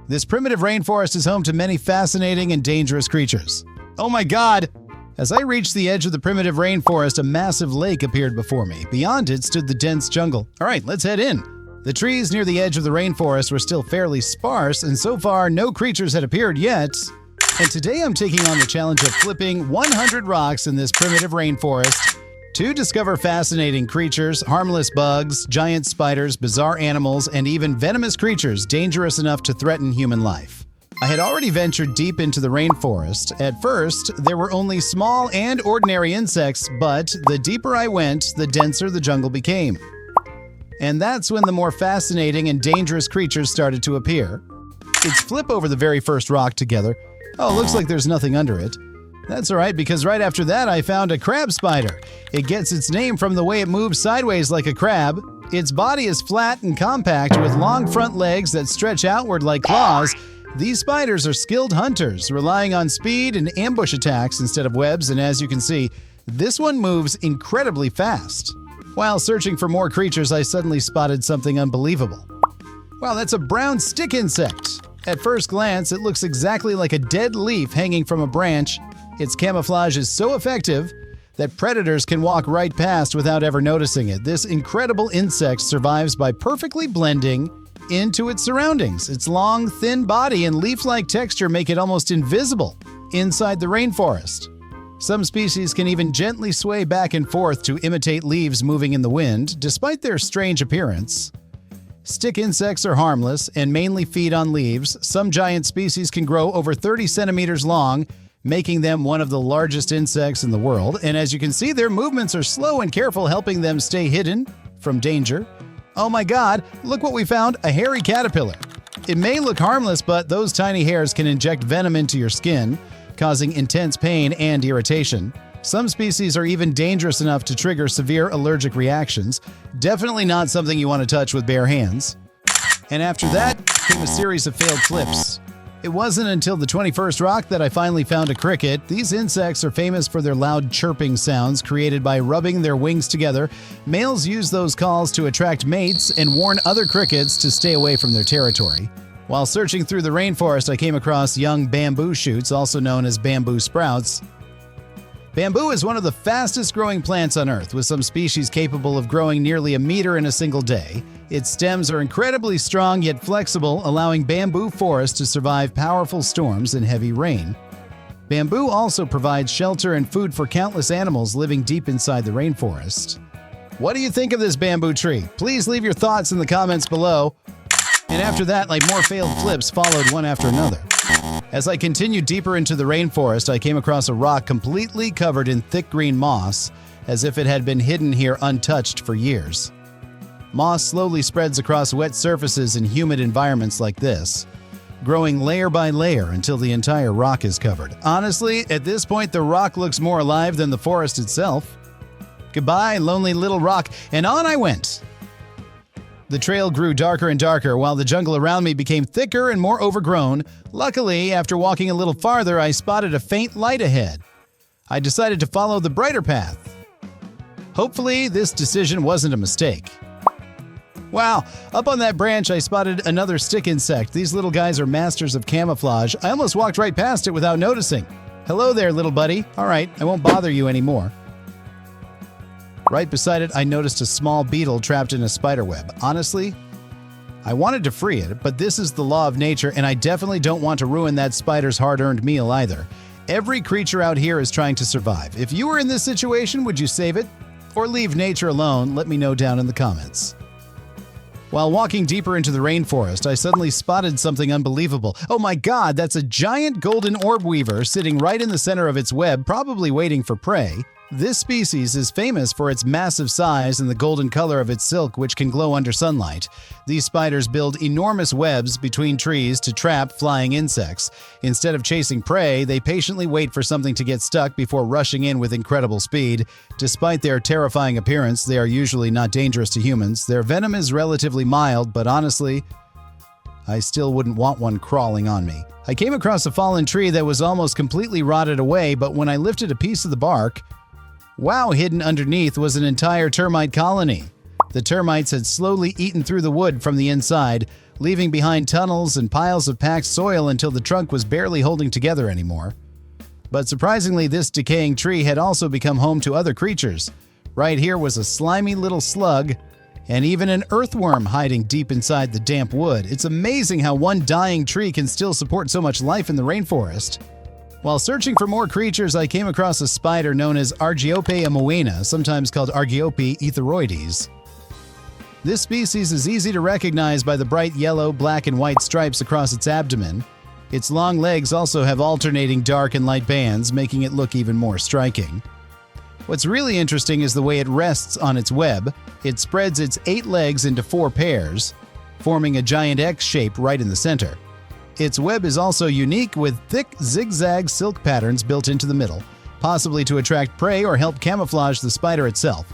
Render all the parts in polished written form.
This primitive rainforest is home to many fascinating and dangerous creatures. Oh my God! As I reached the edge of the primitive rainforest, a massive lake appeared before me. Beyond it stood the dense jungle. All right, let's head in. The trees near the edge of the rainforest were still fairly sparse, and so far, no creatures had appeared yet. And today I'm taking on the challenge of flipping 100 rocks in this primitive rainforest to discover fascinating creatures, harmless bugs, giant spiders, bizarre animals, and even venomous creatures dangerous enough to threaten human life. I had already ventured deep into the rainforest. At first, there were only small and ordinary insects, but the deeper I went, the denser the jungle became. And that's when the more fascinating and dangerous creatures started to appear. Let's flip over the very first rock together. Oh, looks like there's nothing under it. That's alright, because right after that I found a crab spider. It gets its name from the way it moves sideways like a crab. Its body is flat and compact with long front legs that stretch outward like claws. These spiders are skilled hunters, relying on speed and ambush attacks instead of webs, and as you can see, this one moves incredibly fast. While searching for more creatures, I suddenly spotted something unbelievable. Wow, that's a brown stick insect! At first glance, it looks exactly like a dead leaf hanging from a branch. Its camouflage is so effective that predators can walk right past without ever noticing it. This incredible insect survives by perfectly blending into its surroundings. Its long, thin body and leaf-like texture make it almost invisible inside the rainforest. Some species can even gently sway back and forth to imitate leaves moving in the wind, despite their strange appearance. Stick insects are harmless and mainly feed on leaves. Some giant species can grow over 30 centimeters long, making them one of the largest insects in the world. And as you can see, their movements are slow and careful, helping them stay hidden from danger. Oh my God, look what we found, a hairy caterpillar. It may look harmless, but those tiny hairs can inject venom into your skin, causing intense pain and irritation. Some species are even dangerous enough to trigger severe allergic reactions. Definitely not something you want to touch with bare hands. And after that came a series of failed flips. It wasn't until the 21st rock that I finally found a cricket. These insects are famous for their loud chirping sounds created by rubbing their wings together. Males use those calls to attract mates and warn other crickets to stay away from their territory. While searching through the rainforest, I came across young bamboo shoots, also known as bamboo sprouts. Bamboo is one of the fastest growing plants on Earth, with some species capable of growing nearly a meter in a single day. Its stems are incredibly strong yet flexible, allowing bamboo forests to survive powerful storms and heavy rain. Bamboo also provides shelter and food for countless animals living deep inside the rainforest. What do you think of this bamboo tree? Please leave your thoughts in the comments below. And after that, like more failed flips followed one after another. As I continued deeper into the rainforest, I came across a rock completely covered in thick green moss, as if it had been hidden here untouched for years. Moss slowly spreads across wet surfaces in humid environments like this, growing layer by layer until the entire rock is covered. Honestly, at this point, the rock looks more alive than the forest itself. Goodbye, lonely little rock, and on I went. The trail grew darker and darker while the jungle around me became thicker and more overgrown. Luckily, after walking a little farther, I spotted a faint light ahead. I decided to follow the brighter path. Hopefully, this decision wasn't a mistake. Wow, up on that branch I spotted another stick insect. These little guys are masters of camouflage. I almost walked right past it without noticing. Hello there, little buddy. All right, I won't bother you anymore. Right beside it, I noticed a small beetle trapped in a spider web. Honestly, I wanted to free it, but this is the law of nature, and I definitely don't want to ruin that spider's hard-earned meal either. Every creature out here is trying to survive. If you were in this situation, would you save it? Or leave nature alone? Let me know down in the comments. While walking deeper into the rainforest, I suddenly spotted something unbelievable. Oh my God, that's a giant golden orb weaver sitting right in the center of its web, probably waiting for prey. This species is famous for its massive size and the golden color of its silk, which can glow under sunlight. These spiders build enormous webs between trees to trap flying insects. Instead of chasing prey, they patiently wait for something to get stuck before rushing in with incredible speed. Despite their terrifying appearance, they are usually not dangerous to humans. Their venom is relatively mild, but honestly, I still wouldn't want one crawling on me. I came across a fallen tree that was almost completely rotted away, but when I lifted a piece of the bark, wow, hidden underneath was an entire termite colony. The termites had slowly eaten through the wood from the inside, leaving behind tunnels and piles of packed soil until the trunk was barely holding together anymore. But surprisingly, this decaying tree had also become home to other creatures. Right here was a slimy little slug, and even an earthworm hiding deep inside the damp wood. It's amazing how one dying tree can still support so much life in the rainforest. While searching for more creatures, I came across a spider known as Argiope amoena, sometimes called Argiope aetheroides. This species is easy to recognize by the bright yellow, black, and white stripes across its abdomen. Its long legs also have alternating dark and light bands, making it look even more striking. What's really interesting is the way it rests on its web. It spreads its 8 legs into 4 pairs, forming a giant X shape right in the center. Its web is also unique with thick zigzag silk patterns built into the middle, possibly to attract prey or help camouflage the spider itself.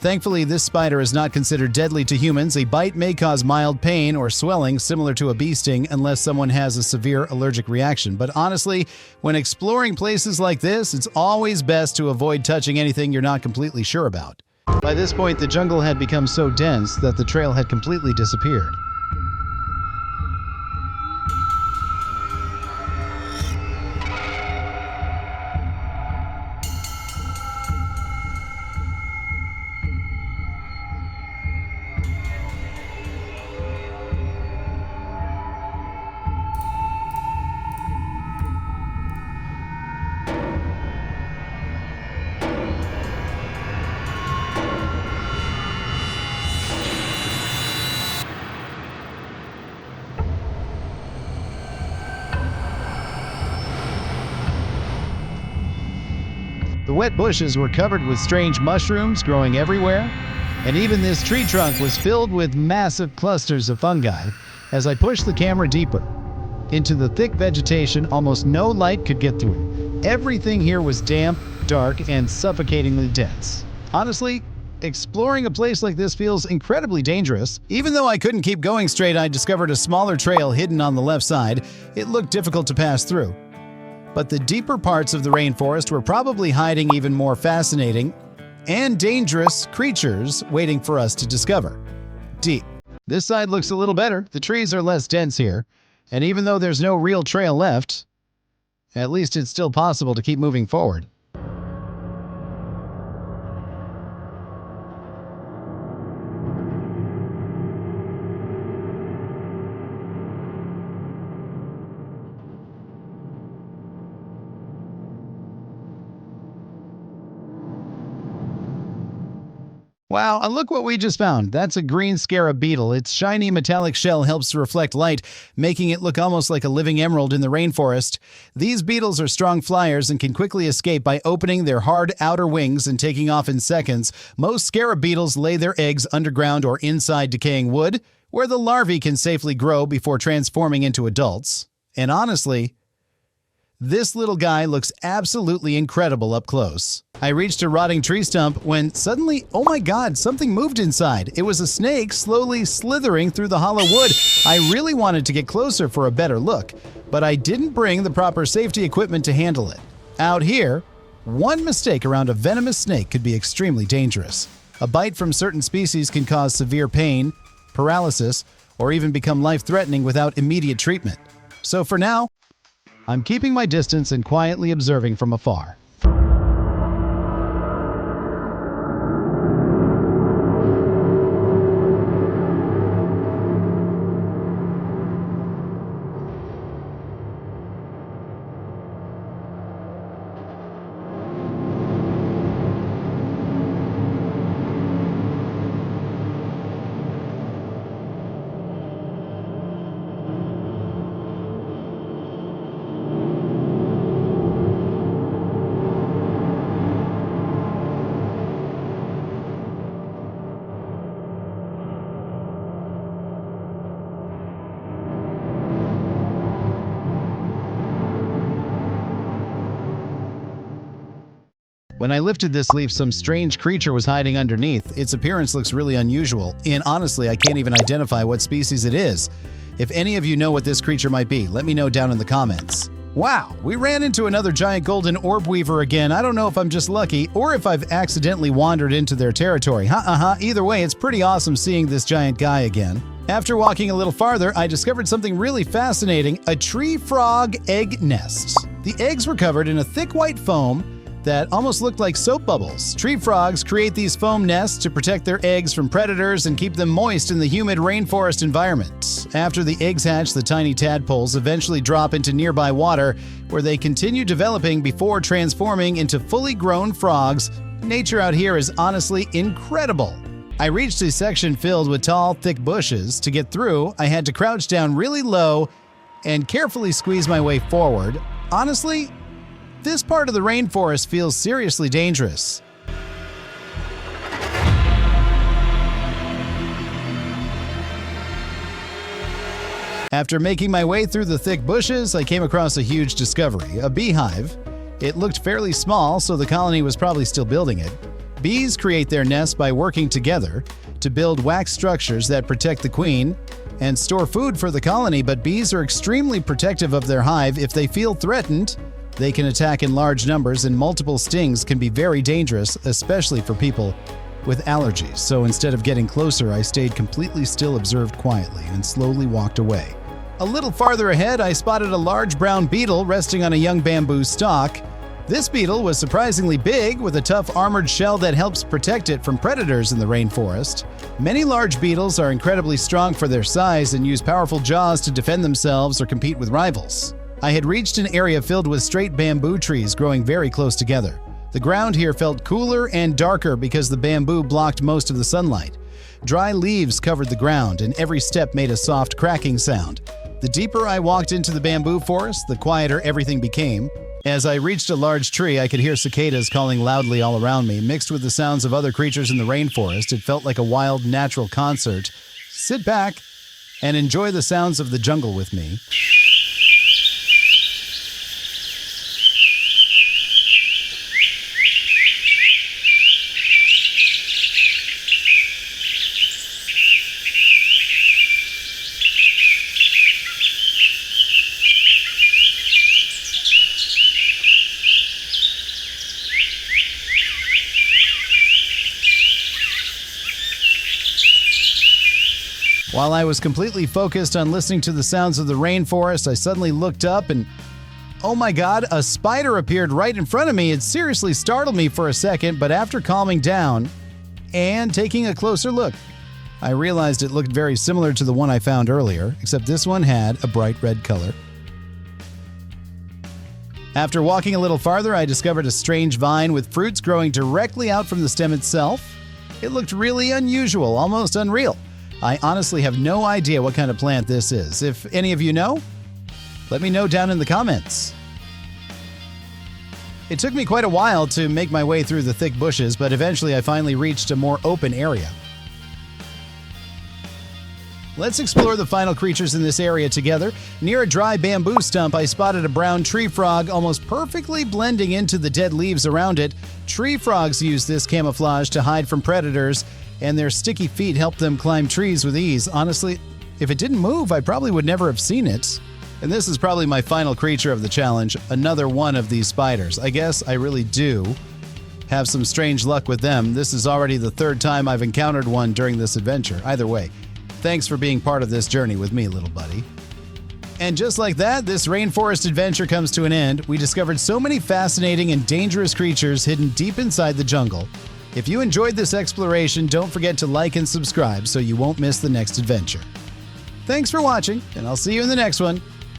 Thankfully, this spider is not considered deadly to humans. A bite may cause mild pain or swelling similar to a bee sting unless someone has a severe allergic reaction. But honestly, when exploring places like this, it's always best to avoid touching anything you're not completely sure about. By this point, the jungle had become so dense that the trail had completely disappeared. The wet bushes were covered with strange mushrooms growing everywhere, and even this tree trunk was filled with massive clusters of fungi. As I pushed the camera deeper into the thick vegetation, almost no light could get through. Everything here was damp, dark, and suffocatingly dense. Honestly, exploring a place like this feels incredibly dangerous. Even though I couldn't keep going straight, I discovered a smaller trail hidden on the left side. It looked difficult to pass through. But the deeper parts of the rainforest were probably hiding even more fascinating and dangerous creatures waiting for us to discover. Deep. This side looks a little better. The trees are less dense here, and even though there's no real trail left, at least it's still possible to keep moving forward. Wow, and look what we just found. That's a green scarab beetle. Its shiny metallic shell helps to reflect light, making it look almost like a living emerald in the rainforest. These beetles are strong flyers and can quickly escape by opening their hard outer wings and taking off in seconds. Most scarab beetles lay their eggs underground or inside decaying wood, where the larvae can safely grow before transforming into adults. And honestly, this little guy looks absolutely incredible up close. I reached a rotting tree stump when suddenly, oh my god, something moved inside. It was a snake slowly slithering through the hollow wood. I really wanted to get closer for a better look, but I didn't bring the proper safety equipment to handle it. Out here, one mistake around a venomous snake could be extremely dangerous. A bite from certain species can cause severe pain, paralysis, or even become life-threatening without immediate treatment. So for now, I'm keeping my distance and quietly observing from afar. When I lifted this leaf, some strange creature was hiding underneath. Its appearance looks really unusual, and honestly, I can't even identify what species it is. If any of you know what this creature might be, let me know down in the comments. Wow, we ran into another giant golden orb weaver again. I don't know if I'm just lucky or if I've accidentally wandered into their territory. Either way, it's pretty awesome seeing this giant guy again. After walking a little farther, I discovered something really fascinating, a tree frog egg nest. The eggs were covered in a thick white foam that almost looked like soap bubbles. Tree frogs create these foam nests to protect their eggs from predators and keep them moist in the humid rainforest environment. After the eggs hatch, the tiny tadpoles eventually drop into nearby water, where they continue developing before transforming into fully grown frogs. Nature out here is honestly incredible. I reached a section filled with tall, thick bushes. To get through, I had to crouch down really low and carefully squeeze my way forward. Honestly, this part of the rainforest feels seriously dangerous. After making my way through the thick bushes, I came across a huge discovery, a beehive. It looked fairly small, so the colony was probably still building it. Bees create their nests by working together to build wax structures that protect the queen and store food for the colony, but bees are extremely protective of their hive. If they feel threatened, they can attack in large numbers, and multiple stings can be very dangerous, especially for people with allergies. So instead of getting closer, I stayed completely still, observed quietly, and slowly walked away. A little farther ahead, I spotted a large brown beetle resting on a young bamboo stalk. This beetle was surprisingly big, with a tough armored shell that helps protect it from predators in the rainforest. Many large beetles are incredibly strong for their size and use powerful jaws to defend themselves or compete with rivals. I had reached an area filled with straight bamboo trees growing very close together. The ground here felt cooler and darker because the bamboo blocked most of the sunlight. Dry leaves covered the ground, and every step made a soft cracking sound. The deeper I walked into the bamboo forest, the quieter everything became. As I reached a large tree, I could hear cicadas calling loudly all around me, mixed with the sounds of other creatures in the rainforest. It felt like a wild, natural concert. Sit back and enjoy the sounds of the jungle with me. While I was completely focused on listening to the sounds of the rainforest, I suddenly looked up and, oh my god, a spider appeared right in front of me. It seriously startled me for a second, but after calming down and taking a closer look, I realized it looked very similar to the one I found earlier, except this one had a bright red color. After walking a little farther, I discovered a strange vine with fruits growing directly out from the stem itself. It looked really unusual, almost unreal. I honestly have no idea what kind of plant this is. If any of you know, let me know down in the comments. It took me quite a while to make my way through the thick bushes, but eventually I finally reached a more open area. Let's explore the final creatures in this area together. Near a dry bamboo stump, I spotted a brown tree frog almost perfectly blending into the dead leaves around it. Tree frogs use this camouflage to hide from predators, and their sticky feet help them climb trees with ease. Honestly, if it didn't move, I probably would never have seen it. And this is probably my final creature of the challenge, another one of these spiders. I guess I really do have some strange luck with them. This is already the third time I've encountered one during this adventure. Either way, thanks for being part of this journey with me, little buddy. And just like that, this rainforest adventure comes to an end. We discovered so many fascinating and dangerous creatures hidden deep inside the jungle. If you enjoyed this exploration, don't forget to like and subscribe so you won't miss the next adventure. Thanks for watching, and I'll see you in the next one.